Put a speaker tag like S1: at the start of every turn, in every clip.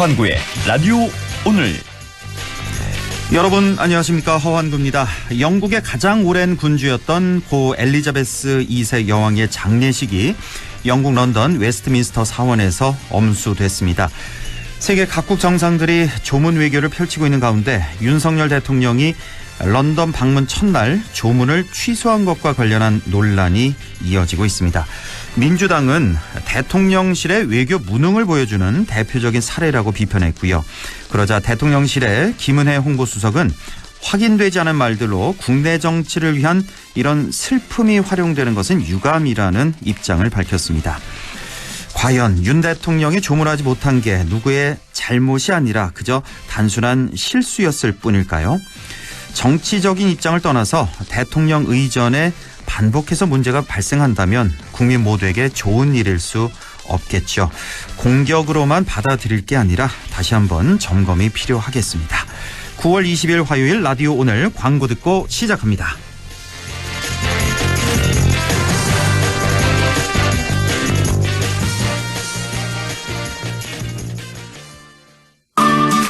S1: 허환구의 라디오 오늘.
S2: 여러분 안녕하십니까, 허환구입니다. 영국의 가장 오랜 군주였던 고 엘리자베스 2세 여왕의 장례식이 영국 런던 웨스트민스터 사원에서 엄수됐습니다. 세계 각국 정상들이 조문 외교를 펼치고 있는 가운데 윤석열 대통령이 런던 방문 첫날 조문을 취소한 것과 관련한 논란이 이어지고 있습니다. 민주당은 대통령실의 외교 무능을 보여주는 대표적인 사례라고 비판했고요. 그러자 대통령실의 김은혜 홍보수석은 확인되지 않은 말들로 국내 정치를 위한 이런 슬픔이 활용되는 것은 유감이라는 입장을 밝혔습니다. 과연 윤 대통령이 조문하지 못한 게 누구의 잘못이 아니라 그저 단순한 실수였을 뿐일까요? 정치적인 입장을 떠나서 대통령 의전에 반복해서 문제가 발생한다면 국민 모두에게 좋은 일일 수 없겠죠. 공격으로만 받아들일 게 아니라 다시 한번 점검이 필요하겠습니다. 9월 20일 화요일 라디오 오늘 광고 듣고 시작합니다.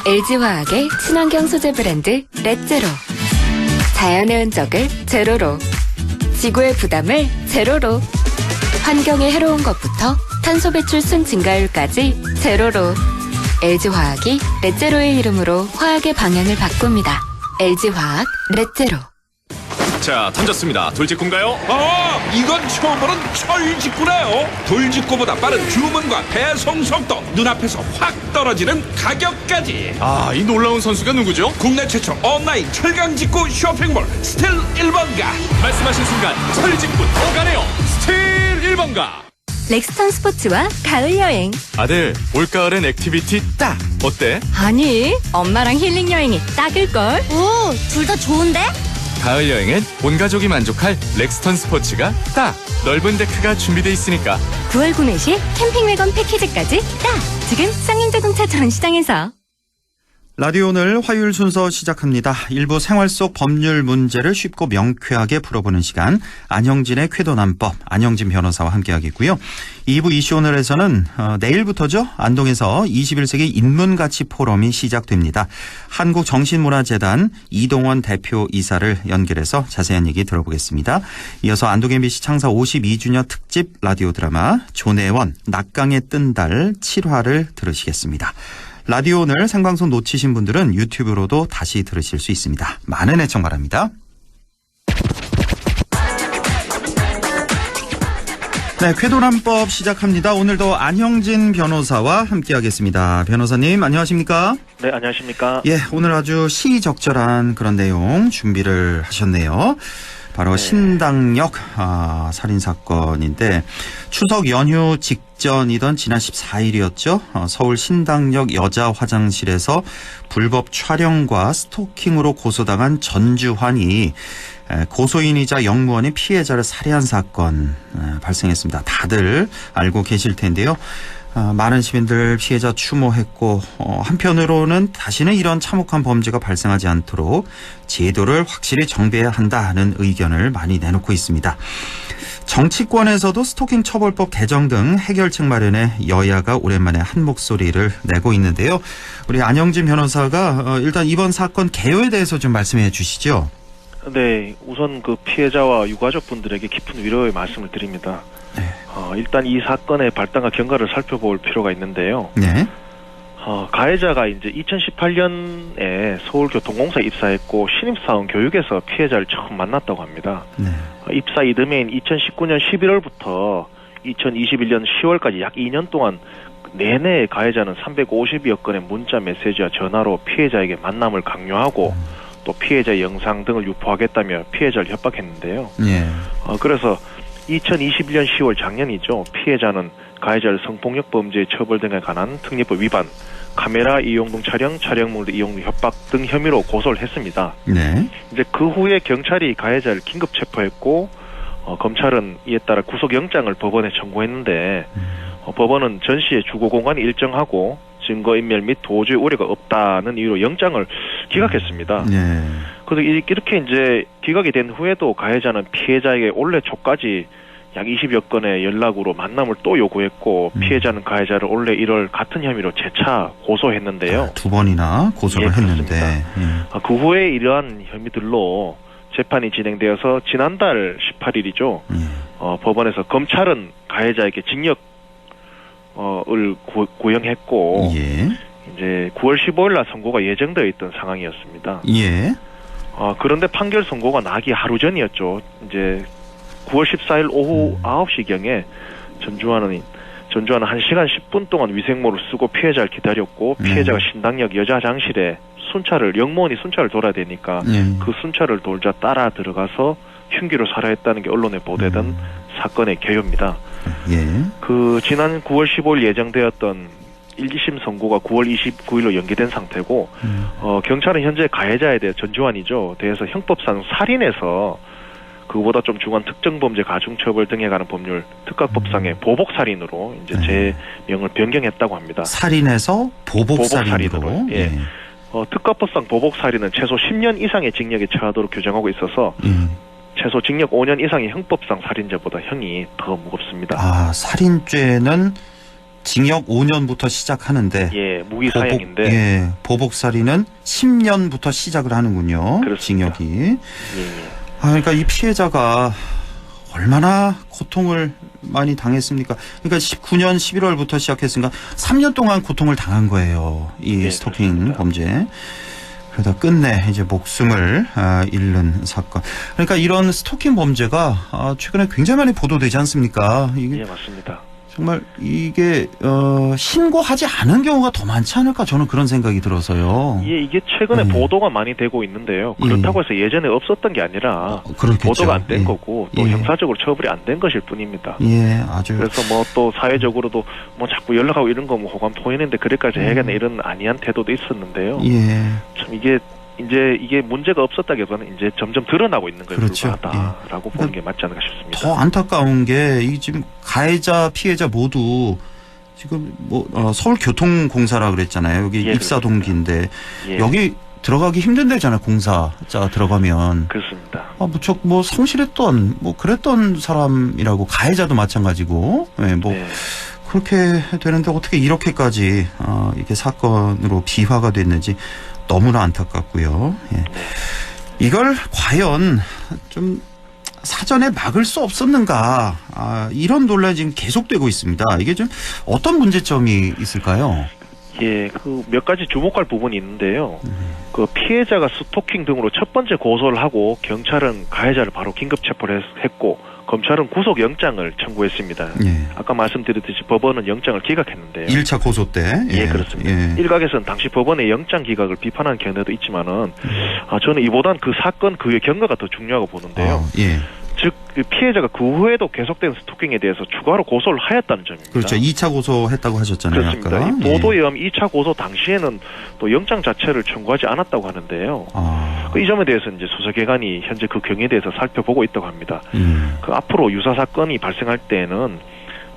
S3: LG화학의 친환경 소재 브랜드 렛제로. 자연의 흔적을 제로로. 지구의 부담을 제로로. 환경에 해로운 것부터 탄소 배출 순 증가율까지 제로로. LG화학이 렛제로의 이름으로 화학의 방향을 바꿉니다. LG화학 렛제로.
S4: 자, 던졌습니다. 돌직구인가요? 이건 처음 보는 철직구네요. 돌직구보다 빠른 주문과 배송 속도, 눈앞에서 확 떨어지는 가격까지.
S1: 이 놀라운 선수가 누구죠?
S4: 국내 최초 온라인 철강직구 쇼핑몰 스틸 1번가.
S1: 말씀하신 순간 철직구 더 가네요. 스틸 1번가.
S3: 렉스턴 스포츠와 가을 여행.
S1: 아들, 올가을엔 액티비티 딱. 어때?
S3: 아니, 엄마랑 힐링 여행이 딱일걸?
S5: 오, 둘 다 좋은데?
S1: 가을 여행엔 온 가족이 만족할 렉스턴 스포츠가 딱. 넓은 데크가 준비돼 있으니까.
S3: 9월 구매 시 캠핑 외건 패키지까지 딱! 지금 쌍용자동차 전시장에서.
S2: 라디오 오늘 화요일 순서 시작합니다. 일부 생활 속 법률 문제를 쉽고 명쾌하게 풀어보는 시간, 안형진의 쾌도난법, 안형진 변호사와 함께하겠고요. 2부 이슈 오늘에서는 내일부터죠, 안동에서 21세기 인문가치 포럼이 시작됩니다. 한국정신문화재단 이동원 대표이사를 연결해서 자세한 얘기 들어보겠습니다. 이어서 안동 MBC 창사 52주년 특집 라디오 드라마 조내원 낙강에 뜬 달 7화를 들으시겠습니다. 라디오 오늘 생방송 놓치신 분들은 유튜브로도 다시 들으실 수 있습니다. 많은 애청 바랍니다. 네, 쾌도난법 시작합니다. 오늘도 안형진 변호사와 함께하겠습니다. 변호사님 안녕하십니까?
S6: 네, 안녕하십니까?
S2: 예, 오늘 아주 시의적절한 그런 내용 준비를 하셨네요. 바로 신당역 살인사건인데 추석 연휴 직전이던 지난 14일이었죠. 서울 신당역 여자 화장실에서 불법 촬영과 스토킹으로 고소당한 전주환이 고소인이자 영무원이 피해자를 살해한 사건 발생했습니다. 다들 알고 계실 텐데요. 많은 시민들 피해자 추모했고 한편으로는 다시는 이런 참혹한 범죄가 발생하지 않도록 제도를 확실히 정비해야 한다는 의견을 많이 내놓고 있습니다. 정치권에서도 스토킹 처벌법 개정 등 해결책 마련에 여야가 오랜만에 한 목소리를 내고 있는데요. 우리 안형진 변호사가 일단 이번 사건 개요에 대해서 좀 말씀해 주시죠.
S6: 네, 우선 그 피해자와 유가족분들에게 깊은 위로의 말씀을 드립니다.
S2: 네.
S6: 일단 이 사건의 발단과 경과를 살펴볼 필요가 있는데요.
S2: 네.
S6: 가해자가 이제 2018년에 서울교통공사에 입사했고 신입사원 교육에서 피해자를 처음 만났다고 합니다.
S2: 네.
S6: 입사 이듬해인 2019년 11월부터 2021년 10월까지 약 2년 동안 내내 가해자는 350여 건의 문자 메시지와 전화로 피해자에게 만남을 강요하고 또 피해자 영상 등을 유포하겠다며 피해자를 협박했는데요.
S2: 예.
S6: 그래서 2021년 10월 작년이죠. 피해자는 가해자를 성폭력 범죄 처벌 등에 관한 특례법 위반, 카메라 이용 등 촬영물 이용 협박 등 혐의로 고소를 했습니다.
S2: 네.
S6: 이제 그 후에 경찰이 가해자를 긴급 체포했고 검찰은 이에 따라 구속영장을 법원에 청구했는데 법원은 전 씨의 주거 공간이 일정하고 증거인멸 및 도주의 우려가 없다는 이유로 영장을 기각했습니다.
S2: 네.
S6: 그래서 이렇게 이제 기각이 된 후에도 가해자는 피해자에게 올해 초까지 약 20여 건의 연락으로 만남을 또 요구했고 피해자는 가해자를 올해 1월 같은 혐의로 재차 고소했는데요.
S2: 두 번이나 고소를
S6: 예,
S2: 했는데.
S6: 그 후에 이러한 혐의들로 재판이 진행되어서 지난달 18일이죠. 법원에서 검찰은 가해자에게 징역을 구형했고
S2: 예.
S6: 이제 9월 15일 날 선고가 예정되어 있던 상황이었습니다.
S2: 예.
S6: 그런데 판결 선고가 나기 하루 전이었죠. 이제 9월 14일 오후 9시경에 전주환은 1시간 10분 동안 위생모를 쓰고 피해자를 기다렸고 피해자가 신당역 여자장실에 영무원이 순찰을 돌아야 되니까 그 순찰을 돌자 따라 들어가서 흉기로 살해했다는 게 언론에 보도된 사건의 개요입니다.
S2: 예.
S6: 그 지난 9월 15일 예정되었던 1기심 선고가 9월 29일로 연기된 상태고 경찰은 현재 가해자에 대해 전주환이죠. 대해서 형법상 살인해서 그보다 좀 중한 특정범죄 가중처벌 등에 관한 법률 특가법상의 보복살인으로 이제 제명을 변경했다고 합니다.
S2: 살인해서 보복살인으로.
S6: 예. 특가법상 보복살인은 최소 10년 이상의 징역에 처하도록 규정하고 있어서 최소 징역 5년 이상의 형법상 살인죄보다 형이 더 무겁습니다.
S2: 살인죄는 징역 5년부터 시작하는데
S6: 예, 무기사형인데
S2: 예, 보복살인은 10년부터 시작을 하는군요.
S6: 그렇습니다.
S2: 징역이.
S6: 예.
S2: 그러니까 이 피해자가 얼마나 고통을 많이 당했습니까? 그러니까 19년 11월부터 시작했으니까 3년 동안 고통을 당한 거예요. 이 스토킹
S6: 그렇습니다.
S2: 범죄. 그러다 끝내 이제 목숨을 잃는 사건. 그러니까 이런 스토킹 범죄가 최근에 굉장히 많이 보도되지 않습니까? 이게
S6: 예, 맞습니다.
S2: 정말 이게 신고하지 않은 경우가 더 많지 않을까 저는 그런 생각이 들어서요.
S6: 예, 이게 최근에 보도가 많이 되고 있는데요. 그렇다고 해서 예전에 없었던 게 아니라
S2: 그렇겠죠.
S6: 보도가 안 된 거고 또
S2: 예.
S6: 형사적으로 처벌이 안 된 것일 뿐입니다.
S2: 예, 아주.
S6: 그래서 뭐 또 사회적으로도 뭐 자꾸 연락하고 이런 거 뭐 호감 포인인데 그래까지 해야겠네 이런 안이한 태도도 있었는데요.
S2: 예.
S6: 참 이게 문제가 없었다기보다는 이제 점점 드러나고 있는 거에
S2: 그렇죠.
S6: 불과하다라고 보는 게 맞지 않을까 싶습니다.
S2: 더 안타까운 게 이 지금 가해자 피해자 모두 지금 뭐 서울교통공사라 그랬잖아요. 여기
S6: 예,
S2: 입사 동기인데
S6: 예.
S2: 여기 들어가기 힘든 데잖아요. 공사자 들어가면.
S6: 그렇습니다.
S2: 무척 뭐 성실했던 뭐 그랬던 사람이라고 가해자도 마찬가지고. 예, 뭐
S6: 네.
S2: 그렇게 되는데 어떻게 이렇게까지 이게 사건으로 비화가 됐는지 너무나 안타깝고요. 예. 이걸 과연 좀 사전에 막을 수 없었는가 이런 논란이 지금 계속되고 있습니다. 이게 좀 어떤 문제점이 있을까요?
S6: 예, 그 몇 가지 주목할 부분이 있는데요. 그 피해자가 스토킹 등으로 첫 번째 고소를 하고 경찰은 가해자를 바로 긴급 체포를 했고 검찰은 구속영장을 청구했습니다.
S2: 예.
S6: 아까 말씀드렸듯이 법원은 영장을 기각했는데요.
S2: 1차 고소 때.
S6: 예, 그렇습니다.
S2: 예.
S6: 일각에서는 당시 법원의 영장 기각을 비판하는 견해도 있지만은 저는 이보단 그 사건 그의 경과가 더 중요하고 보는데요.
S2: 예.
S6: 즉 그 피해자가 그 후에도 계속된 스토킹에 대해서 추가로 고소를 하였다는 점입니다.
S2: 그렇죠. 2차 고소했다고 하셨잖아요.
S6: 그렇습니다.
S2: 아까.
S6: 이 보도에 의하면 2차 고소 당시에는 또 영장 자체를 청구하지 않았다고 하는데요. 이 점에 대해서 이제 수사기관이 현재 그 경위에 대해서 살펴보고 있다고 합니다. 그 앞으로 유사 사건이 발생할 때에는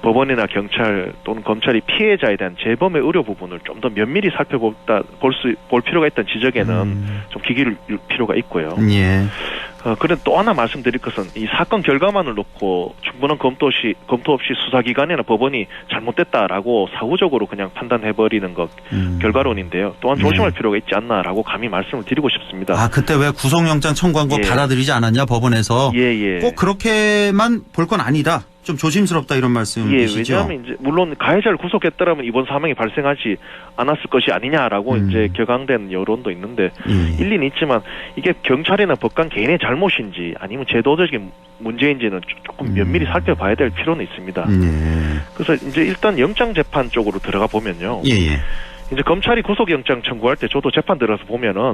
S6: 법원이나 경찰 또는 검찰이 피해자에 대한 재범의 의료 부분을 좀 더 면밀히 볼 필요가 있다는 지적에는 좀 기기를 필요가 있고요.
S2: 예.
S6: 그런데 또 하나 말씀드릴 것은 이 사건 결과만을 놓고 충분한 검토 없이 수사기관이나 법원이 잘못됐다라고 사후적으로 그냥 판단해버리는 것 결과론인데요. 또한 조심할 필요가 있지 않나라고 감히 말씀을 드리고 싶습니다.
S2: 그때 왜 구속영장 청구한 거 받아들이지 않았냐 법원에서.
S6: 예.
S2: 꼭 그렇게만 볼 건 아니다. 좀 조심스럽다 이런 말씀이시죠?
S6: 예, 왜냐하면 이제 물론 가해자를 구속했더라면 이번 사망이 발생하지 않았을 것이 아니냐라고 이제 격앙된 여론도 있는데 일리는 있지만 이게 경찰이나 법관 개인의 잘못인지 아니면 제도적인 문제인지는 조금 면밀히 살펴봐야 될 필요는 있습니다. 그래서 이제 일단 영장 재판 쪽으로 들어가 보면요.
S2: 예.
S6: 이제 검찰이 구속영장 청구할 때 저도 재판 들어서 보면은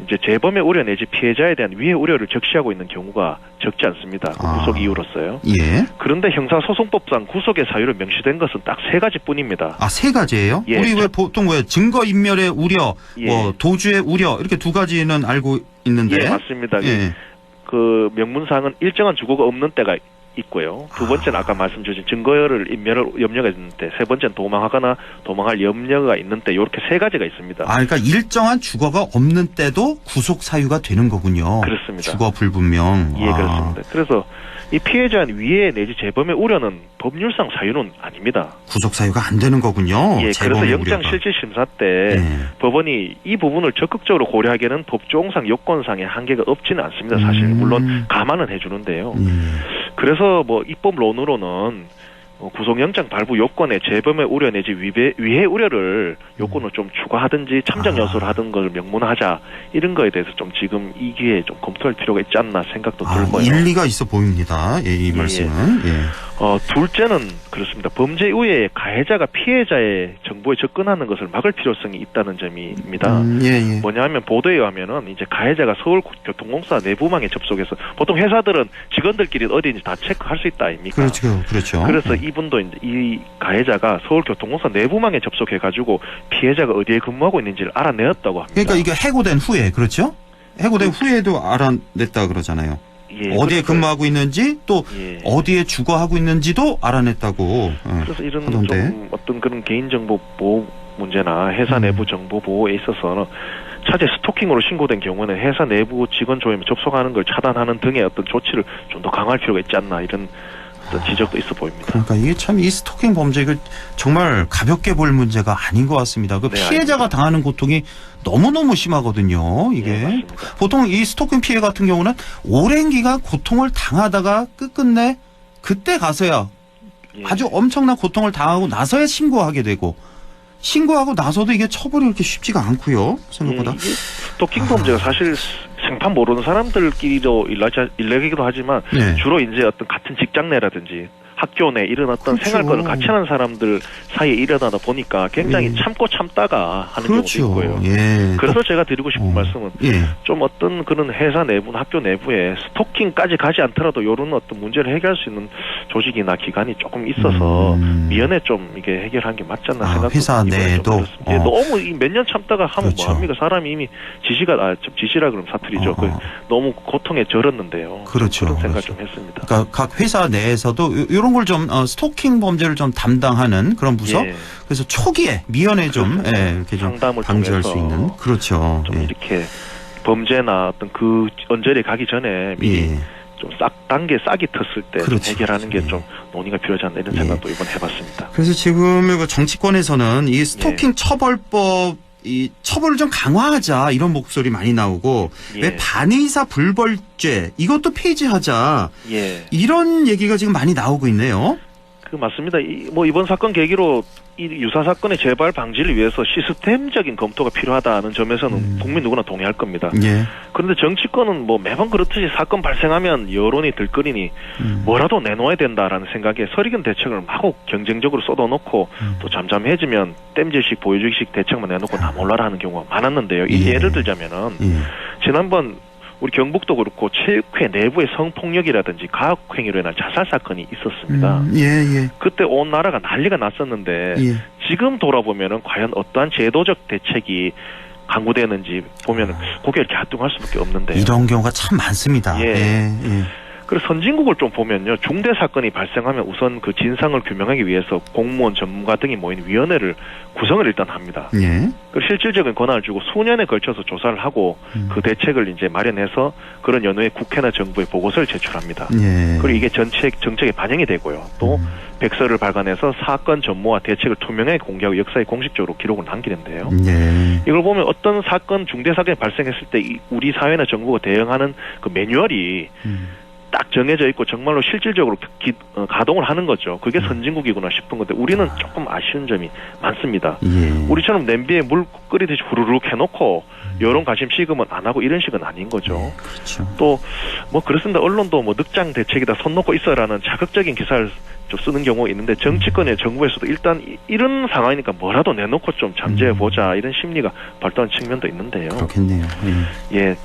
S6: 이제 재범의 우려 내지 피해자에 대한 위해 우려를 적시하고 있는 경우가 적지 않습니다. 구속 이유로서요.
S2: 예.
S6: 그런데 형사소송법상 구속의 사유로 명시된 것은 딱 3가지뿐입니다.
S2: 3가지예요?
S6: 예.
S2: 우리 왜 보통 왜 증거인멸의 우려, 뭐 도주의 우려 이렇게 2가지는 알고 있는데.
S6: 예, 맞습니다.
S2: 예.
S6: 그 명문상은 일정한 주거가 없는 때가 있고요. 두 번째는 아까 말씀주신 증거를 인멸을 염려가 있는데, 세 번째는 도망하거나 도망할 염려가 있는데, 이렇게 세 가지가 있습니다.
S2: 아, 그러니까 일정한 주거가 없는 때도 구속 사유가 되는 거군요.
S6: 그렇습니다.
S2: 주거 불분명.
S6: 예, 그렇습니다. 그래서 이 피해자는 위해 내지 재범의 우려는 법률상 사유는 아닙니다.
S2: 구속 사유가 안 되는 거군요.
S6: 예, 그래서
S2: 재범의
S6: 영장
S2: 우려가.
S6: 실질 심사 때 법원이 이 부분을 적극적으로 고려하기에는 법조항상 요건상의 한계가 없지는 않습니다. 사실 물론 감안은 해주는데요. 그래서 뭐 입법론으로는 구속영장 발부 요건에 재범의 우려 내지 위해 우려를 요건을 좀 추가하든지 참작 요소를 하던 걸 명문화하자, 이런 거에 대해서 좀 지금 이 기회에 좀 검토할 필요가 있지 않나 생각도 들고요.
S2: 일리가 있어 보입니다. 예, 이 말씀은. 예.
S6: 둘째는 그렇습니다. 범죄 이후에 가해자가 피해자의 정보에 접근하는 것을 막을 필요성이 있다는 점입니다.
S2: 예.
S6: 뭐냐면 보도에 의하면은 이제 가해자가 서울교통공사 내부망에 접속해서, 보통 회사들은 직원들끼리 어디인지 다 체크할 수 있다 아닙니까?
S2: 그렇죠.
S6: 그래서 이분도 이제 이 가해자가 서울교통공사 내부망에 접속해가지고 피해자가 어디에 근무하고 있는지를 알아내었다고 합니다.
S2: 그러니까 이게 해고된 후에, 그렇죠? 해고된 후에도 알아냈다 그러잖아요.
S6: 예,
S2: 어디에 근무하고 있는지, 또 어디에 주거하고 있는지도 알아냈다고.
S6: 그래서 이런
S2: 하던데.
S6: 좀 어떤 그런 개인정보 보호 문제나 회사 내부 정보 보호에 있어서는 차제 스토킹으로 신고된 경우는 회사 내부 직원 조회에 접속하는 걸 차단하는 등의 어떤 조치를 좀 더 강화할 필요가 있지 않나, 이런 어떤 지적도 있어 보입니다.
S2: 그러니까 이게 참 이 스토킹 범죄, 이거 정말 가볍게 볼 문제가 아닌 것 같습니다. 그 피해자가
S6: 아닙니다.
S2: 당하는 고통이 너무너무 심하거든요. 이게
S6: 맞습니다.
S2: 보통 이 스토킹 피해 같은 경우는 오랜 기간 고통을 당하다가 끝끝내 그때 가서야 아주 엄청난 고통을 당하고 나서야 신고하게 되고, 신고하고 나서도 이게 처벌이 그렇게 쉽지가 않고요. 생각보다.
S6: 이게 스토킹 범죄가 사실 생판 모르는 사람들끼리도 일하기도 하지만 주로 이제 어떤 같은 직장 내라든지 학교 내 이런 어떤 생활권을 같이 하는 사람들 사이에 일어나다 보니까 굉장히 참고 참다가 하는 경우도 있고요. 그래서 제가 드리고 싶은 말씀은 좀 어떤 그런 회사 내부나 학교 내부에 스토킹까지 가지 않더라도 이런 어떤 문제를 해결할 수 있는 조직이나 기관이 조금 있어서 미연에 좀 이게 해결한 게 맞지 않나 생각도
S2: 회사 내에도
S6: 너무 몇 년 참다가 하면 뭐합니까? 사람이 이미 지시라 그러면 사투리죠. 너무 고통에 절었는데요.
S2: 그렇죠.
S6: 그런 생각 좀 했습니다.
S2: 그러니까 각 회사 내에서도 이런 걸 좀 스토킹 범죄를 좀 담당하는 그런 부서. 그래서 초기에 미연에 좀 이렇게 좀
S6: 상담을
S2: 방지할
S6: 통해서
S2: 수 있는. 그렇죠.
S6: 좀 이렇게 범죄나 어떤 그 언저리에 가기 전에 미리 좀 단계 싹이 텄을 때 좀 해결하는 게 좀 논의가 필요하지 않나, 이런 생각도 이번에 해봤습니다.
S2: 그래서 지금 정치권에서는 이 스토킹 처벌법, 이 처벌을 좀 강화하자, 이런 목소리 많이 나오고, 왜 반의사 불벌죄 이것도 폐지하자, 이런 얘기가 지금 많이 나오고 있네요.
S6: 맞습니다. 이번 사건 계기로 이 유사 사건의 재발 방지를 위해서 시스템적인 검토가 필요하다는 점에서는 국민 누구나 동의할 겁니다. 그런데 정치권은 매번 그렇듯이 사건 발생하면 여론이 들끓이니 뭐라도 내놓아야 된다라는 생각에 설익은 대책을 마구 경쟁적으로 쏟아놓고 또 잠잠해지면 땜질식 보여주기식 대책만 내놓고 다 몰라라 하는 경우가 많았는데요. 예를 들자면은 지난번 우리 경북도 그렇고 체육회 내부의 성폭력이라든지 가혹행위로 인한 자살 사건이 있었습니다. 그때 온 나라가 난리가 났었는데 지금 돌아보면은 과연 어떠한 제도적 대책이 강구되는지 보면은 고개를 이렇게 갸뚱할 수밖에 없는데요.
S2: 이런 경우가 참 많습니다.
S6: 그래서 선진국을 좀 보면요, 중대 사건이 발생하면 우선 그 진상을 규명하기 위해서 공무원, 전문가 등이 모인 위원회를 구성을 일단 합니다. 그리고 실질적인 권한을 주고 수년에 걸쳐서 조사를 하고 그 대책을 이제 마련해서 그런 연후에 국회나 정부에 보고서를 제출합니다. 그리고 이게 정책에 반영이 되고요. 또 백서를 발간해서 사건 전모와 대책을 투명하게 공개하고 역사에 공식적으로 기록을 남기는데요. 이걸 보면 어떤 사건, 중대 사건이 발생했을 때 우리 사회나 정부가 대응하는 그 매뉴얼이 딱 정해져 있고 정말로 실질적으로 가동을 하는 거죠. 그게 선진국이구나 싶은 건데 우리는 조금 아쉬운 점이 많습니다. 우리처럼 냄비에 물 끓이듯이 후루룩 해놓고 여론 관심 시금은 안 하고 이런 식은 아닌 거죠. 또 그렇습니다. 언론도 늑장 대책이다, 손 놓고 있어라는 자극적인 기사를 좀 쓰는 경우가 있는데 정치권의 정부에서도 일단 이런 상황이니까 뭐라도 내놓고 좀 잠재해보자, 이런 심리가 발달하는 측면도 있는데요.
S2: 그렇겠네요.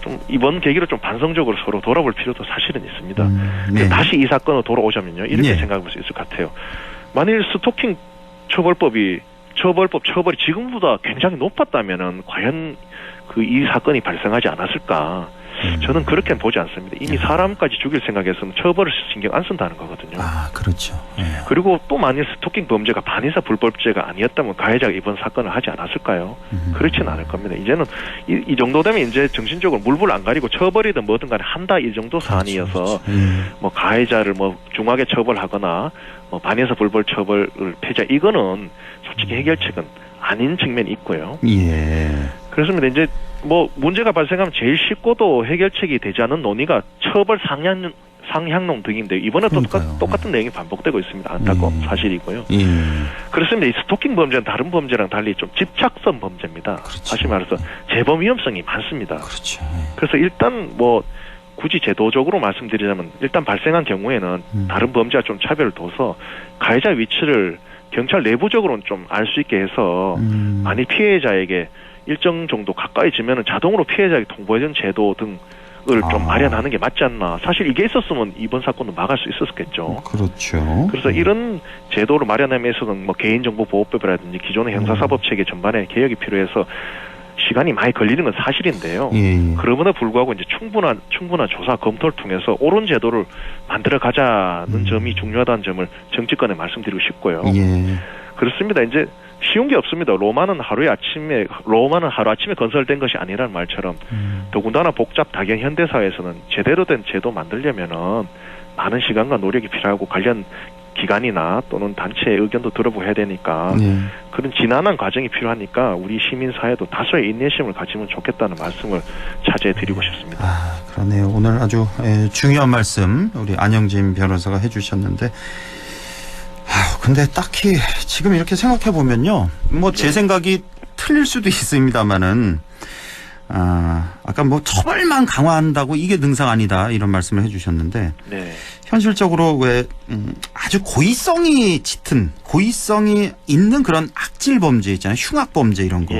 S6: 좀 이번 계기로 좀 반성적으로 서로 돌아볼 필요도 사실은 있습니다. 다시 이 사건으로 돌아오자면요, 이렇게 생각해볼 수 있을 것 같아요. 만일 스토킹 처벌이 지금보다 굉장히 높았다면은 과연 이 사건이 발생하지 않았을까. 저는 그렇게는 보지 않습니다. 이미 사람까지 죽일 생각에서는 처벌을 신경 안 쓴다는 거거든요.
S2: 아, 그렇죠. 예.
S6: 그리고 또 만일 스토킹 범죄가 반의사 불법죄가 아니었다면 가해자가 이번 사건을 하지 않았을까요? 그렇지는 않을 겁니다. 이제는 이 정도 되면 이제 정신적으로 물불 안 가리고 처벌이든 뭐든 간에 한다 이 정도 사안이어서
S2: 그렇죠.
S6: 뭐 가해자를 뭐 중하게 처벌하거나 뭐 반의사 불법 처벌을 폐자 이거는 솔직히 해결책은 아닌 측면이 있고요.
S2: 예.
S6: 그렇습니다. 이제 뭐 문제가 발생하면 제일 쉽고도 해결책이 되지 않은 논의가 처벌 상향론 등인데 이번에 또 똑같은 내용이 반복되고 있습니다. 안타까운 사실이고요.
S2: 예.
S6: 그렇습니다. 이 스토킹 범죄는 다른 범죄랑 달리 좀 집착성 범죄입니다.
S2: 그렇죠.
S6: 다시 말해서 재범 위험성이 많습니다.
S2: 그렇죠.
S6: 그래서 일단 뭐 굳이 제도적으로 말씀드리자면 일단 발생한 경우에는 다른 범죄와 좀 차별을 둬서 가해자 위치를 경찰 내부적으로는 좀 알 수 있게 해서 만일 피해자에게 일정 정도 가까이 지면은 자동으로 피해자에게 통보해주는 제도 등을 좀 마련하는 게 맞지 않나. 사실 이게 있었으면 이번 사건도 막을 수 있었겠죠.
S2: 그렇죠.
S6: 그래서 이런 제도를 마련하면서는 뭐 개인정보보호법이라든지 기존의 형사사법 체계 전반에 개혁이 필요해서 시간이 많이 걸리는 건 사실인데요.
S2: 예.
S6: 그럼에도 불구하고 이제 충분한 조사 검토를 통해서 옳은 제도를 만들어 가자는 점이 중요하다는 점을 정치권에 말씀드리고 싶고요.
S2: 예.
S6: 그렇습니다. 이제 쉬운 게 없습니다. 로마는 하루 아침에 건설된 것이 아니라는 말처럼 더군다나 복잡 다경 현대 사회에서는 제대로 된 제도 만들려면은 많은 시간과 노력이 필요하고 관련 기관이나 또는 단체의 의견도 들어보고 해야 되니까 그런 지난한 과정이 필요하니까 우리 시민사회도 다소의 인내심을 가지면 좋겠다는 말씀을 자제해 드리고 싶습니다.
S2: 아, 그러네요. 오늘 아주 중요한 말씀 우리 안영진 변호사가 해주셨는데 근데 딱히 지금 이렇게 생각해 보면요. 뭐 제 생각이 틀릴 수도 있습니다만은 아까 뭐 처벌만 강화한다고 이게 능사가 아니다 이런 말씀을 해주셨는데
S6: 네.
S2: 현실적으로 왜 아주 고의성이 있는 그런 악질 범죄 있잖아요. 흉악 범죄 이런 거.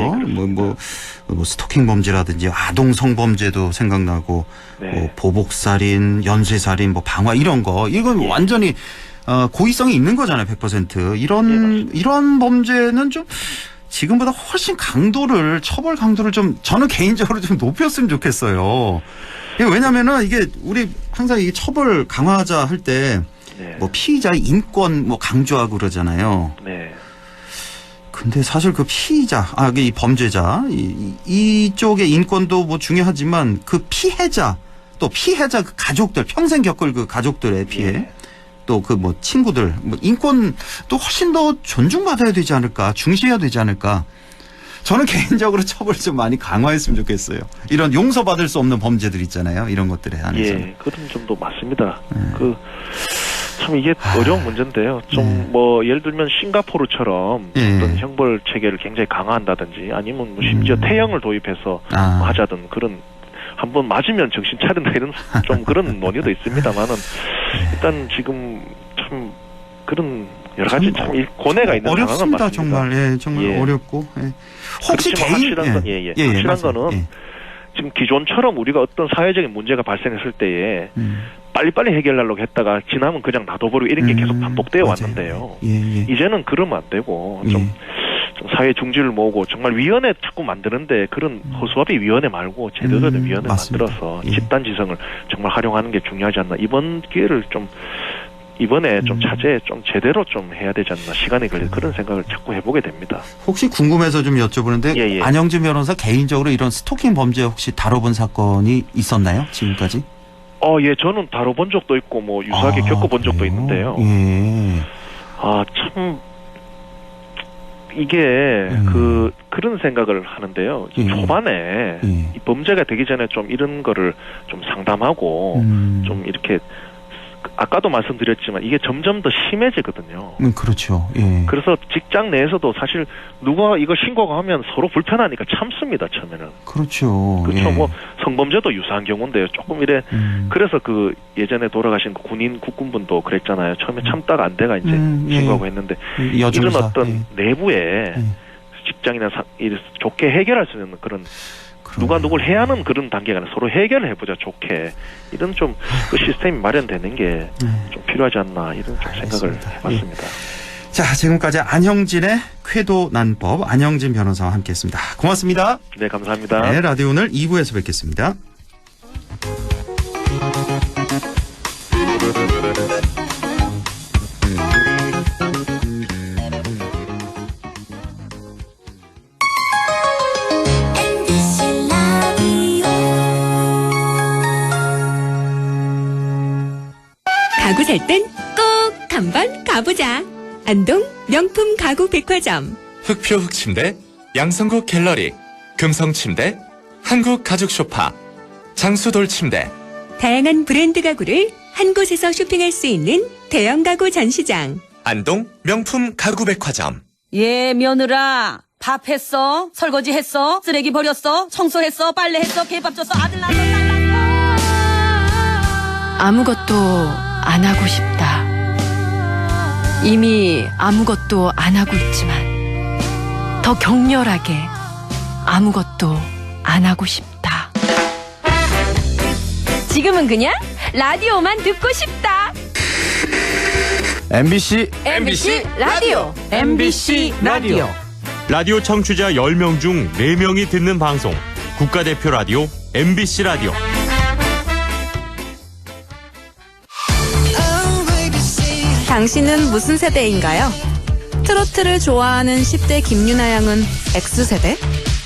S2: 뭐 스토킹 범죄라든지 아동 성범죄도 생각나고 뭐 보복살인, 연쇄살인, 뭐 방화 이런 거. 이건 완전히 고의성이 있는 거잖아요. 100%. 이런 범죄는 좀 지금보다 훨씬 처벌 강도를 좀 저는 개인적으로 좀 높였으면 좋겠어요. 왜냐면은 이게 우리 항상 이 처벌 강화하자 할 때 뭐 피의자의 인권 뭐 강조하고 그러잖아요.
S6: 네.
S2: 근데 사실 그 피의자, 이 범죄자, 이쪽의 인권도 뭐 중요하지만 그 피해자, 또 피해자 그 가족들, 평생 겪을 그 가족들의 피해, 또 그 뭐 친구들, 뭐 인권도 훨씬 더 존중받아야 되지 않을까, 중시해야 되지 않을까. 저는 개인적으로 처벌을 좀 많이 강화했으면 좋겠어요. 이런 용서받을 수 없는 범죄들 있잖아요. 이런 것들에 한해서.
S6: 예, 그런 점도 맞습니다. 참 이게 어려운 문제인데요. 좀 뭐 예를 들면 싱가포르처럼 어떤 형벌 체계를 굉장히 강화한다든지 아니면 뭐 심지어 태형을 도입해서 하자든 그런 한번 맞으면 정신 차린다 이런 좀 그런 논의도 있습니다만은 일단 지금 참 그런 여러 가지 참 고뇌가 있는 상황은 맞습니다.
S2: 정말 정말 어렵고 혹시
S6: 확실한 거는 지금 기존처럼 우리가 어떤 사회적인 문제가 발생했을 때에 빨리빨리 해결하려고 했다가 지나면 그냥 놔둬버리고 이런 게 계속 반복되어 왔는데요. 이제는 그러면 안 되고 좀 사회 중지를 모으고 정말 위원회 자꾸 만드는데 그런 허수아비 위원회 말고 제대로 된 위원회 만들어서 집단지성을 정말 활용하는 게 중요하지 않나. 이번에 좀 자제 좀 제대로 좀 해야 되지 않나. 시간이 걸려 그런 생각을 자꾸 해보게 됩니다.
S2: 혹시 궁금해서 좀 여쭤보는데 안영진 변호사 개인적으로 이런 스토킹 범죄 혹시 다뤄본 사건이 있었나요? 지금까지?
S6: 예, 저는 다뤄본 적도 있고 뭐 유사하게 겪어본 적도 있는데요. 참 이게 그런 생각을 하는데요. 초반에 이 범죄가 되기 전에 좀 이런 거를 좀 상담하고 좀 이렇게 아까도 말씀드렸지만 이게 점점 더 심해지거든요.
S2: 그렇죠.
S6: 그래서 직장 내에서도 사실 누가 이거 신고가 하면 서로 불편하니까 참습니다. 처음에는.
S2: 그렇죠.
S6: 뭐 성범죄도 유사한 경우인데요. 조금 이래 그래서 그 예전에 돌아가신 국군분도 그랬잖아요. 처음에 참다가 안 돼가 이제 신고하고 했는데
S2: 여중사.
S6: 이런 어떤 내부에 직장이나 좋게 해결할 수 있는 그런 누가 누굴 해야 하는 그런 단계가 아니라 서로 해결을 해보자 좋게 이런 좀 그 시스템이 마련되는 게 좀 필요하지 않나 이런 좀 생각을 해봤습니다.
S2: 자, 지금까지 안형진의 쾌도 난법 안형진 변호사와 함께했습니다. 고맙습니다.
S6: 네, 감사합니다.
S2: 네, 라디오 오늘 2부에서 뵙겠습니다.
S3: 가구 살 땐 꼭 한번 가보자. 안동 명품 가구 백화점.
S1: 흑표 흑침대, 양성국 갤러리, 금성침대, 한국 가죽 소파, 장수돌 침대.
S3: 다양한 브랜드 가구를 한 곳에서 쇼핑할 수 있는 대형 가구 전시장.
S1: 안동 명품 가구 백화점.
S5: 예, 며느라. 밥 했어? 설거지 했어? 쓰레기 버렸어? 청소했어? 빨래했어? 개밥 줬어? 아들 낳았어? 딸 낳았어?
S7: 아무것도 안 하고 싶다. 이미 아무것도 안 하고 있지만 더 격렬하게 아무것도 안 하고 싶다.
S3: 지금은 그냥 라디오만 듣고 싶다.
S8: MBC
S7: 라디오 MBC 라디오
S8: 라디오 청취자 10명 중 4명이 듣는 방송 국가대표 라디오 MBC 라디오.
S9: 당신은 무슨 세대인가요? 트로트를 좋아하는 10대 김유나 양은 X세대?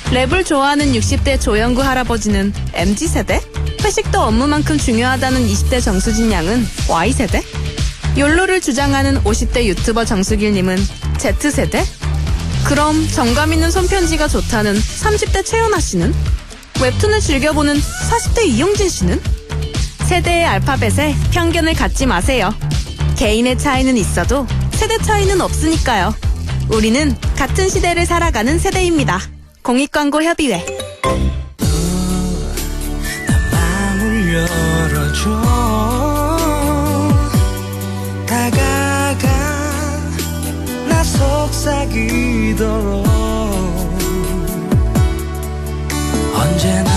S9: 랩을 좋아하는 60대 조영구 할아버지는 MZ세대? 회식도 업무만큼 중요하다는 20대 정수진 양은 Y세대? 욜로를 주장하는 50대 유튜버 정수길님은 Z세대? 그럼 정감 있는 손편지가 좋다는 30대 최연아 씨는? 웹툰을 즐겨보는 40대 이용진 씨는? 세대의 알파벳에 편견을 갖지 마세요. 개인의 차이는 있어도 세대 차이는 없으니까요. 우리는 같은 시대를 살아가는 세대입니다. 공익광고협의회.
S10: 마음을 열어줘. 다가가 나 속삭이도록 언제나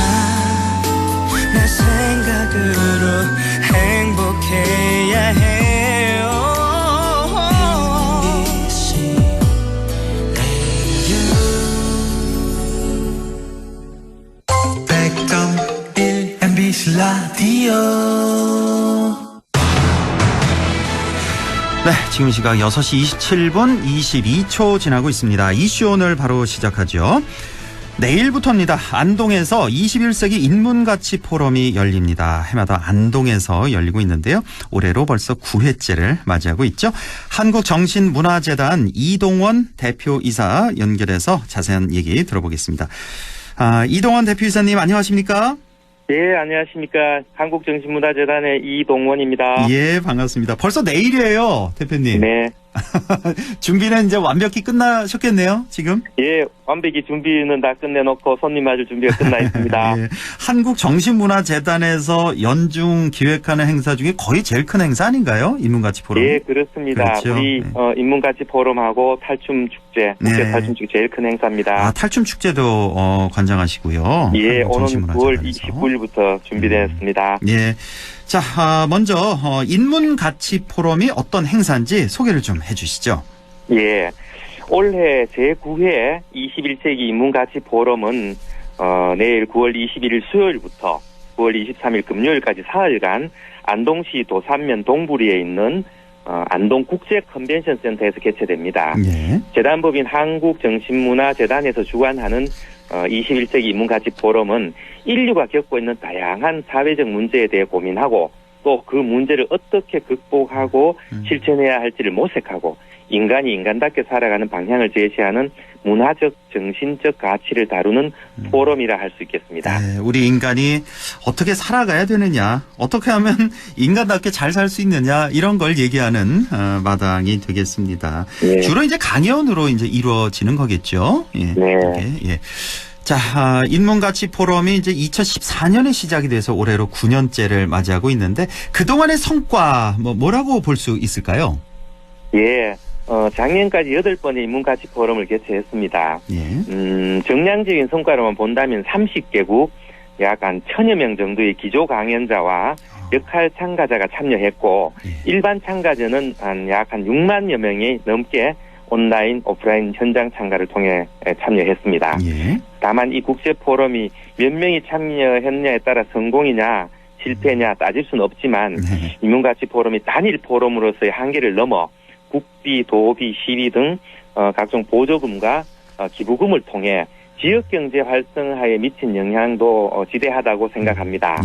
S10: 내 생각으로 행복해야 해요. MBC 라디오.
S2: 네, 지금 시각 6시 27분 22초 지나고 있습니다. 이슈 오늘 바로 시작하죠. 내일부터입니다. 안동에서 21세기 인문가치 포럼이 열립니다. 해마다 안동에서 열리고 있는데요. 올해로 벌써 9회째를 맞이하고 있죠. 한국정신문화재단 이동원 대표이사 연결해서 자세한 얘기 들어보겠습니다. 이동원 대표이사님 안녕하십니까?
S11: 예, 안녕하십니까. 한국정신문화재단의 이동원입니다.
S2: 예, 반갑습니다. 벌써 내일이에요, 대표님.
S11: 네.
S2: 준비는 이제 완벽히 끝나셨겠네요, 지금?
S11: 예, 완벽히 준비는 다 끝내놓고 손님 맞을 준비가 끝나 있습니다.
S2: 예, 한국정신문화재단에서 연중 기획하는 행사 중에 거의 제일 큰 행사 아닌가요? 인문가치 포럼?
S11: 예, 그렇습니다.
S2: 그렇죠.
S11: 우리
S2: 네.
S11: 인문가치 포럼하고 탈춤축제, 국제
S2: 네.
S11: 탈춤축제 제일 큰 행사입니다.
S2: 탈춤축제도 관장하시고요.
S11: 예, 오는 9월
S2: 한국정신문화재단에서.
S11: 29일부터 준비되었습니다.
S2: 예. 자, 먼저 인문가치 포럼이 어떤 행사인지 소개를 좀 해주시죠.
S11: 예, 올해 제9회 21세기 인문가치 포럼은 내일 9월 21일 수요일부터 9월 23일 금요일까지 사흘간 안동시 도산면 동부리에 있는 안동국제컨벤션센터에서 개최됩니다.
S2: 예.
S11: 재단법인 한국정신문화재단에서 주관하는 21세기 인문가치 포럼은 인류가 겪고 있는 다양한 사회적 문제에 대해 고민하고 또 그 문제를 어떻게 극복하고 실천해야 할지를 모색하고 인간이 인간답게 살아가는 방향을 제시하는 문화적, 정신적 가치를 다루는 포럼이라 할 수 있겠습니다.
S2: 네, 우리 인간이 어떻게 살아가야 되느냐, 어떻게 하면 인간답게 잘 살 수 있느냐, 이런 걸 얘기하는 마당이 되겠습니다.
S11: 예.
S2: 주로 이제 강연으로 이제 이루어지는 거겠죠. 예.
S11: 네.
S2: 예. 자, 인문가치 포럼이 이제 2014년에 시작이 돼서 올해로 9년째를 맞이하고 있는데 그동안의 성과 뭐라고 볼 수 있을까요?
S11: 예. 작년까지 8번의 인문가치 포럼을 개최했습니다.
S2: 예.
S11: 정량적인 성과로만 본다면 30개국 약 한 1000여 명 정도의 기조 강연자와 역할 참가자가 참여했고 일반 참가자는 약 한 6만여 명이 넘게 온라인, 오프라인 현장 참가를 통해 참여했습니다. 다만 이 국제 포럼이 몇 명이 참여했냐에 따라 성공이냐 실패냐 따질 수는 없지만 인문가치 포럼이 단일 포럼으로서의 한계를 넘어 국비, 도비, 시비 등 각종 보조금과 기부금을 통해 지역경제 활성화에 미친 영향도 지대하다고 생각합니다.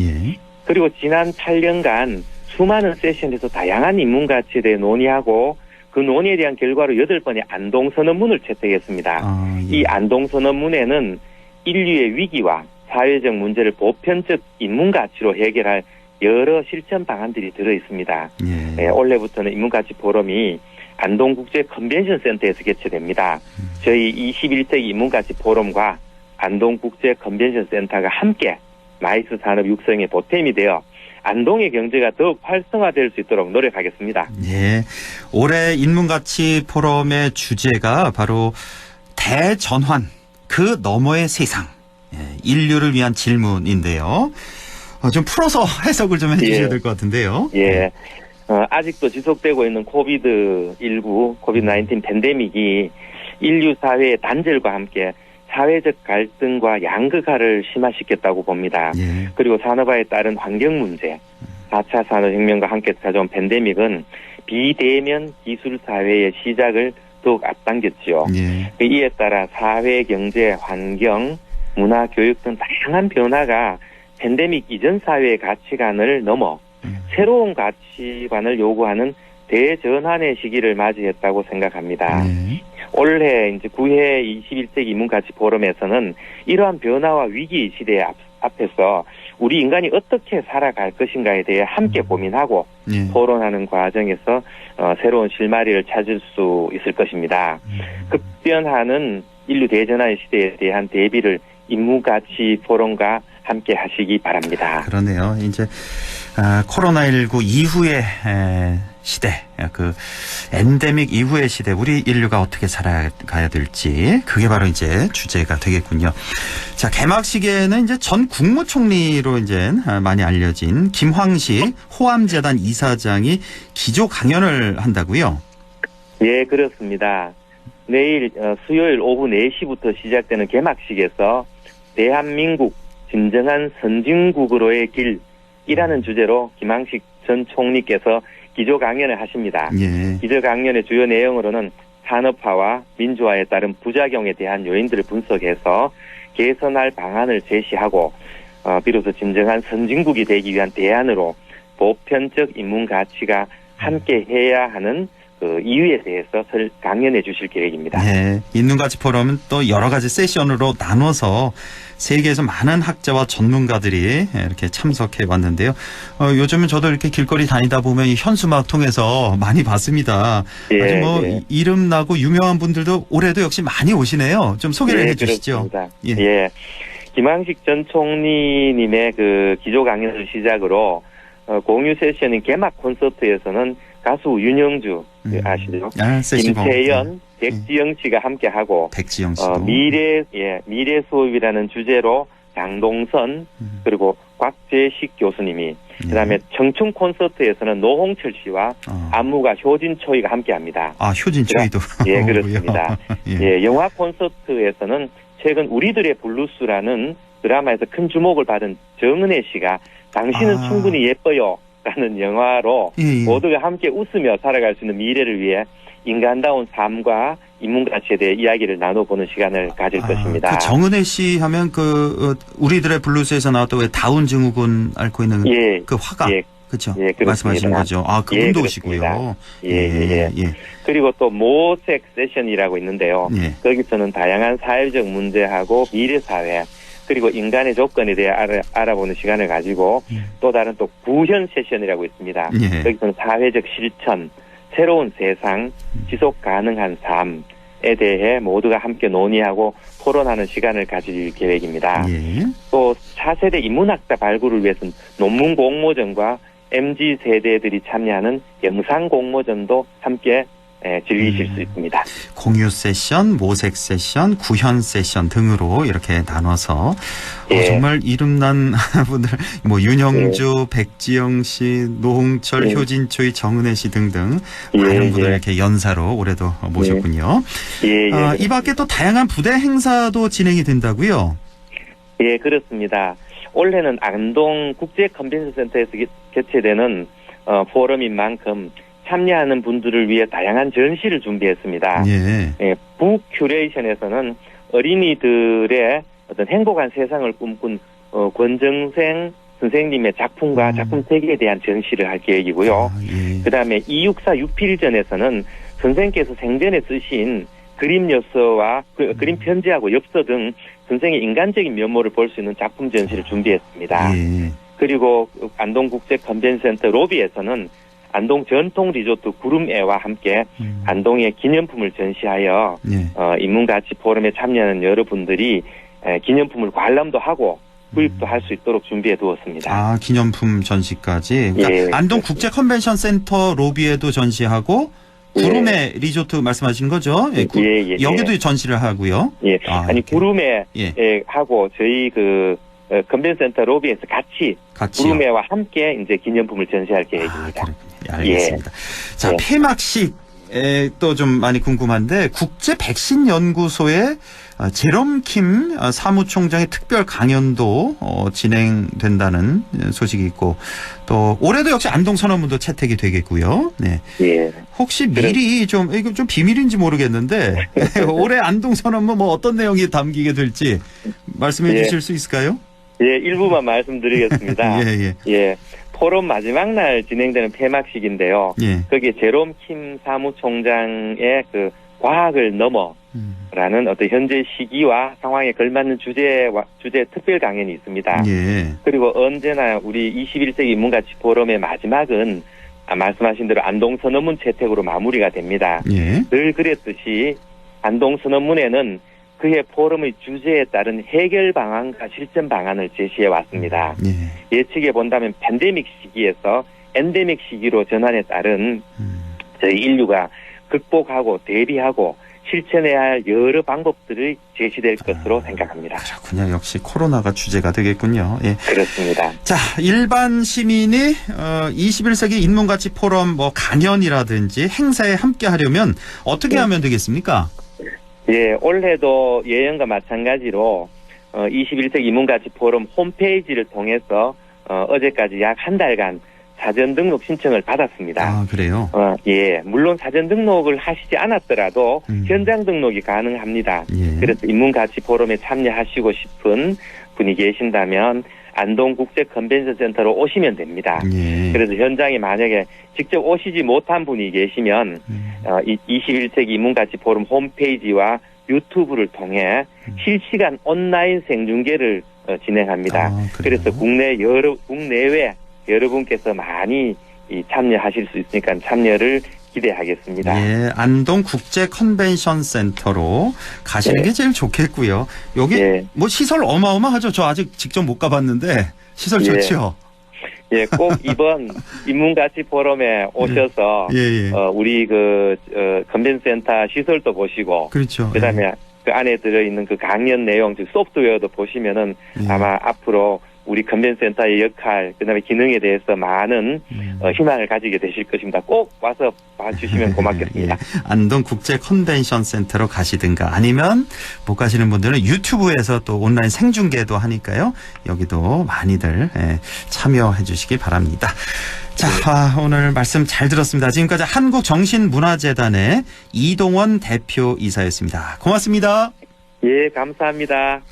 S11: 그리고 지난 8년간 수많은 세션에서 다양한 인문가치에 대해 논의하고 그 논의에 대한 결과로 8번의 안동선언문을 채택했습니다. 이 안동선언문에는 인류의 위기와 사회적 문제를 보편적 인문가치로 해결할 여러 실천 방안들이 들어있습니다. 올해부터는 인문가치 포럼이 안동국제 컨벤션 센터에서 개최됩니다. 저희 21세기 인문가치 포럼과 안동국제 컨벤션 센터가 함께 마이스 산업 육성에 보탬이 되어 안동의 경제가 더욱 활성화될 수 있도록 노력하겠습니다.
S2: 올해 인문가치 포럼의 주제가 바로 대전환, 그 너머의 세상, 인류를 위한 질문인데요. 좀 풀어서 해석을 좀 해주셔야 될 것 같은데요.
S11: 아직도 지속되고 있는 코비드-19 팬데믹이 인류 사회의 단절과 함께 사회적 갈등과 양극화를 심화시켰다고 봅니다. 그리고 산업화에 따른 환경 문제, 4차 산업혁명과 함께 찾아온 팬데믹은 비대면 기술 사회의 시작을 더욱 앞당겼죠. 이에 따라 사회, 경제, 환경, 문화, 교육 등 다양한 변화가 팬데믹 이전 사회의 가치관을 넘어 새로운 가치관을 요구하는 대전환의 시기를 맞이했다고 생각합니다. 올해 이제 9회 21세기 인문가치 포럼에서는 이러한 변화와 위기 시대 앞에서 우리 인간이 어떻게 살아갈 것인가에 대해 함께 고민하고 토론하는 과정에서 새로운 실마리를 찾을 수 있을 것입니다. 급변하는 인류 대전환의 시대에 대한 대비를 인문가치 포럼과 함께 하시기 바랍니다.
S2: 그러네요. 이제 코로나19 이후의 시대, 그 엔데믹 이후의 시대, 우리 인류가 어떻게 살아가야 될지, 그게 바로 이제 주제가 되겠군요. 자, 개막식에는 이제 전 국무총리로 이제 많이 알려진 김황식 호암재단 이사장이 기조 강연을 한다고요?
S11: 예, 그렇습니다. 내일 수요일 오후 4시부터 시작되는 개막식에서 대한민국 진정한 선진국으로의 길이라는 주제로 김황식 전 총리께서 기조 강연을 하십니다. 기조 강연의 주요 내용으로는 산업화와 민주화에 따른 부작용에 대한 요인들을 분석해서 개선할 방안을 제시하고 비로소 진정한 선진국이 되기 위한 대안으로 보편적 인문 가치가 함께 해야 하는 그 이유에 대해서 강연해 주실 계획입니다.
S2: 인문가치 포럼은 또 여러 가지 세션으로 나눠서 세계에서 많은 학자와 전문가들이 이렇게 참석해 왔는데요. 요즘은 저도 이렇게 길거리 다니다 보면 이 현수막 통해서 많이 봤습니다. 아주 뭐 이름 나고 유명한 분들도 올해도 역시 많이 오시네요. 좀 소개를 해 주시죠.
S11: 김황식 전 총리님의 그 기조 강연을 시작으로 공유 세션인 개막 콘서트에서는 가수 윤영주 아시죠? 김태연, 백지영 씨가 함께 하고
S2: 백지영 씨
S11: 미래 수업이라는 주제로 장동선 그리고 곽재식 교수님이 그다음에 청춘 콘서트에서는 노홍철 씨와 안무가 효진초이가 함께합니다.
S2: 효진초이도
S11: 그렇습니다. 영화 콘서트에서는 최근 우리들의 블루스라는 드라마에서 큰 주목을 받은 정은혜 씨가 당신은 충분히 예뻐요 라는 영화로 모두가 함께 웃으며 살아갈 수 있는 미래를 위해 인간다운 삶과 인문가치에 대해 이야기를 나눠보는 시간을 가질 것입니다.
S2: 그 정은혜 씨 하면 그 우리들의 블루스에서 나왔던 왜 다운 증후군 앓고 있는 그 화가 그렇죠? 말씀하신 거죠. 그분도 오시고요.
S11: 그리고 또 모색 세션이라고 있는데요. 거기서는 다양한 사회적 문제하고 미래 사회 그리고 인간의 조건에 대해 알아보는 시간을 가지고 또 다른 또 구현 세션이라고 있습니다. 여기서는 사회적 실천, 새로운 세상, 지속 가능한 삶에 대해 모두가 함께 논의하고 토론하는 시간을 가질 계획입니다. 또 차세대 인문학자 발굴을 위해서는 논문 공모전과 MZ 세대들이 참여하는 영상 공모전도 함께 즐기실 수 있습니다.
S2: 공유 세션, 모색 세션, 구현 세션 등으로 이렇게 나눠서
S11: 예.
S2: 정말 이름난 분들 뭐 윤형주, 백지영 씨, 노홍철, 효진초이, 정은혜 씨 등등 많은 분들 이렇게 연사로 올해도 모셨군요. 이 밖에 또 다양한 부대 행사도 진행이 된다고요?
S11: 예, 그렇습니다. 올해는 안동 국제 컨벤션 센터에서 개최되는 포럼인 만큼 참여하는 분들을 위해 다양한 전시를 준비했습니다.
S2: 예.
S11: 북 큐레이션에서는 어린이들의 어떤 행복한 세상을 꿈꾼 권정생 선생님의 작품과 작품 세계에 대한 전시를 할 계획이고요. 그다음에 264 유필전에서는 선생께서 생전에 쓰신 그림 엽서와 그림 편지하고 엽서 등 선생의 인간적인 면모를 볼 수 있는 작품 전시를 준비했습니다. 그리고 안동국제 컨벤션센터 로비에서는 안동 전통 리조트 구름애와 함께 안동의 기념품을 전시하여 인문가치 포럼에 참여하는 여러분들이 기념품을 관람도 하고 구입도 할 수 있도록 준비해 두었습니다.
S2: 기념품 전시까지. 그러니까 안동 국제 컨벤션 센터 로비에도 전시하고 구름애 리조트 말씀하신 거죠? 여기도 전시를 하고요.
S11: 구름애 하고 저희 컨벤션센터 로비에서 같이요? 구름애와 함께 이제 기념품을 전시할 계획입니다.
S2: 알겠습니다. 자, 폐막식 또 좀 많이 궁금한데 국제 백신 연구소의 제롬 킴 사무총장의 특별 강연도 진행된다는 소식이 있고 또 올해도 역시 안동 선언문도 채택이 되겠고요. 네. 혹시 미리 이거 좀 비밀인지 모르겠는데 올해 안동 선언문 뭐 어떤 내용이 담기게 될지 말씀해 주실 수 있을까요?
S11: 일부만 말씀드리겠습니다. 포럼 마지막 날 진행되는 폐막식인데요. 거기에 제롬 킴 사무총장의 그 과학을 넘어라는 어떤 현재 시기와 상황에 걸맞는 주제 특별 강연이 있습니다. 그리고 언제나 우리 21세기 인문가치 포럼의 마지막은 말씀하신 대로 안동선언문 채택으로 마무리가 됩니다. 늘 그랬듯이 안동선언문에는 그해 포럼의 주제에 따른 해결 방안과 실천 방안을 제시해 왔습니다. 예측해 본다면 팬데믹 시기에서 엔데믹 시기로 전환에 따른 저희 인류가 극복하고 대비하고 실천해야 할 여러 방법들이 제시될 것으로 생각합니다.
S2: 그렇군요. 역시 코로나가 주제가 되겠군요.
S11: 그렇습니다.
S2: 자, 일반 시민이 21세기 인문가치 포럼 강연이라든지 행사에 함께 하려면 어떻게 하면 되겠습니까?
S11: 올해도 예년과 마찬가지로 21세기 인문가치 포럼 홈페이지를 통해서 어제까지 약 한 달간 사전 등록 신청을 받았습니다.
S2: 그래요?
S11: 물론 사전 등록을 하시지 않았더라도 현장 등록이 가능합니다. 그래서 인문가치 포럼에 참여하시고 싶은 분이 계신다면 안동국제 컨벤션 센터로 오시면 됩니다. 그래서 현장에 만약에 직접 오시지 못한 분이 계시면 21세기 인문가치 포럼 홈페이지와 유튜브를 통해 실시간 온라인 생중계를 진행합니다. 그래서 국내외 여러분께서 많이 참여하실 수 있으니까 참여를 기대하겠습니다.
S2: 안동 국제 컨벤션 센터로 가시는 게 제일 좋겠고요. 여기 시설 어마어마하죠. 저 아직 직접 못 가봤는데 시설 좋죠.
S11: 꼭 이번 인문가치 포럼에 오셔서 우리 컨벤션 센터 시설도 보시고 그다음에 그 안에 들어있는 그 강연 내용 즉 소프트웨어도 보시면은 아마 앞으로 우리 컨벤션 센터의 역할, 그다음에 기능에 대해서 많은 희망을 가지게 되실 것입니다. 꼭 와서 봐주시면 고맙겠습니다.
S2: 안동 국제 컨벤션 센터로 가시든가 아니면 못 가시는 분들은 유튜브에서 또 온라인 생중계도 하니까요. 여기도 많이들 참여해 주시기 바랍니다. 자, 오늘 말씀 잘 들었습니다. 지금까지 한국정신문화재단의 이동원 대표이사였습니다. 고맙습니다.
S11: 감사합니다.